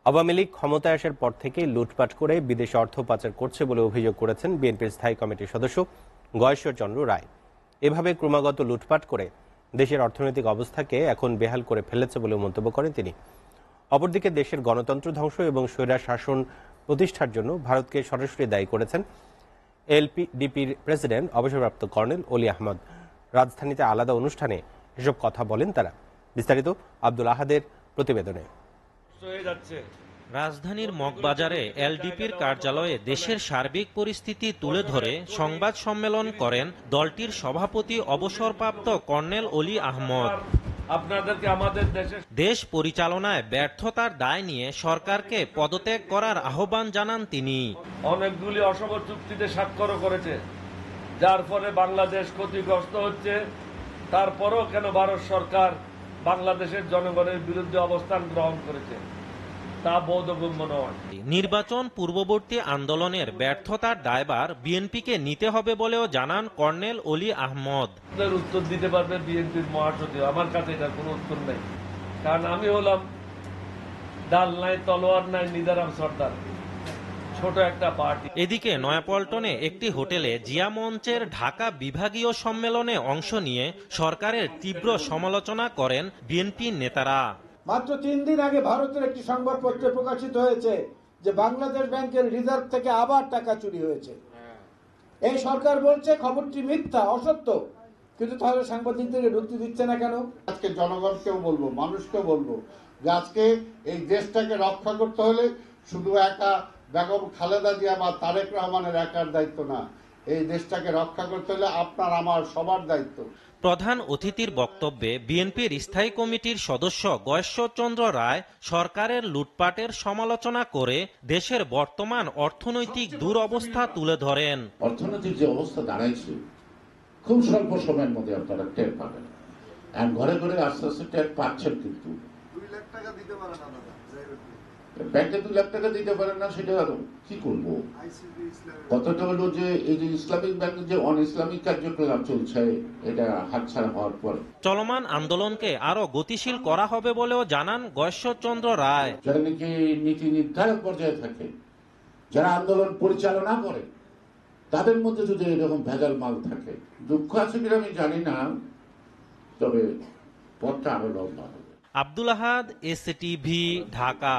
আওয়ামী লীগ ক্ষমতায় আসার পর থেকেই লুটপাট করে বিদেশে অর্থ পাচার করছে বলে অভিযোগ করেছেন বিএনপির স্থায়ী কমিটির সদস্য গয়েশ্বরচন্দ্র রায়। এভাবে ক্রমাগত লুটপাট করে দেশের অর্থনৈতিক অবস্থাকে এখন বেহাল করে ফেলেছে বলে মন্তব্য করেন তিনি। অপরদিকে দেশের গণতন্ত্র ধ্বংস এবং স্বৈরা শাসন প্রতিষ্ঠার জন্য ভারতকে সরাসরি দায়ী করেছেন এলপিডিপির প্রেসিডেন্ট অবসরপ্রাপ্ত কর্নেল অলি আহমদ। রাজধানীতে আলাদা অনুষ্ঠানে এসব কথা বলেন তারা। বিস্তারিত আব্দুল আহাদের প্রতিবেদনে। রাজধানীর মগবাজারে এলডিপির কার্যালয়ে দেশের সার্বিক পরিস্থিতি তুলে ধরে সংবাদ সম্মেলন করেন দলটির সভাপতি অবসরপ্রাপ্ত কর্নেল অলি আহমদ। আপনাদেরকে আমাদের দেশ পরিচালনায় ব্যর্থতার দায় নিয়ে সরকারকে পদত্যাগ করার আহ্বান জানান তিনি। অনেকগুলি অসম চুক্তিতে স্বাক্ষর করেছে, যার ফলে বাংলাদেশ ক্ষতিগ্রস্ত হচ্ছে। তারপরও কেন ভারত সরকার বাংলাদেশের জনগণের বিরুদ্ধে অবস্থান গ্রহণ করেছে তা বোধগম্য নয়। নির্বাচন পূর্ববর্তী আন্দোলনের ব্যর্থতার দায়ভার বিএনপিকে নিতে হবে বলেও জানান কর্নেল অলি আহমদ। উত্তর দিতে পারবে বিএনপির মহাসচিব, আমার কাছে এটার কোনো উত্তর নেই, কারণ আমি হলাম ডাল নাই তলোয়ার নাই নিদারাম সর্দার, ছোট একটা পার্টি। এদিকে নয়াপল্টনে একটি হোটেলে জিয়া মঞ্চের ঢাকা বিভাগীয় সম্মেলনে অংশ নিয়ে সরকারের তীব্র সমালোচনা করেন বিএনপি নেতারা। মাত্র 3 দিন আগে ভারতের একটি সংবাদপত্রে প্রকাশিত হয়েছে যে বাংলাদেশ ব্যাংকের রিজার্ভ থেকে আবার টাকা চুরি হয়েছে। এই সরকার বলছে খবরটি মিথ্যা, অসত্য, কিন্তু তাহলে সাংবাদিকদেরকে ঢুকতে দিচ্ছে না কেন? আজকে জনগণকেও বলবো, মানুষকেও বলবো যে আজকে এই দেশটাকে রক্ষা করতে হলে শুধু একা বেগম খালেদা জিয়া বা তারেক রহমানের একার দায়িত্ব না, এই দেশটাকে রক্ষা করতে হলে আপনার আমার সবার দায়িত্ব। প্রধান অতিথির বক্তব্যে বিএনপির স্থায়ী কমিটির সদস্য গয়েশ্বরচন্দ্র রায় সরকারের লুটপাটের সমালোচনা করে দেশের বর্তমান অর্থনৈতিক দুরবস্থা তুলে ধরেন। অর্থনৈতিক যে অবস্থা দাঁড়াইছে খুব স্বল্প সময়ের মধ্যে আপনারা টের পাবেন। ঘরে ঘরে আস্তে আস্তে টের পাচ্ছেন, কিন্তু 2 লাখ টাকা দিতে পারে না দাদা, ব্যাংকে 2 লাখ টাকা দিতে পারেন না, সেটা আরো কি করবো? কতটা হলো যে এই যে ইসলামিক ব্যাংকে যে অন ইসলামিক কার্যক্রম চলছে, এটা হাতছাড়া হওয়ার পর চলমান আন্দোলনকে আরো গতিশীল করা হবে বলেও জানান গয়েশ্বরচন্দ্র রায়। যারা নাকি নীতি নির্ধারক পর্যায়ে থাকে, যারা আন্দোলন পরিচালনা করে, তাদের মধ্যে যদি এরকম ভেজাল মাল থাকে, দুঃখ আছে কিনা আমি জানি না, তবে পথটা আরো লম্বা হবে। আব্দুল আহাদ, এসটিভি, ঢাকা।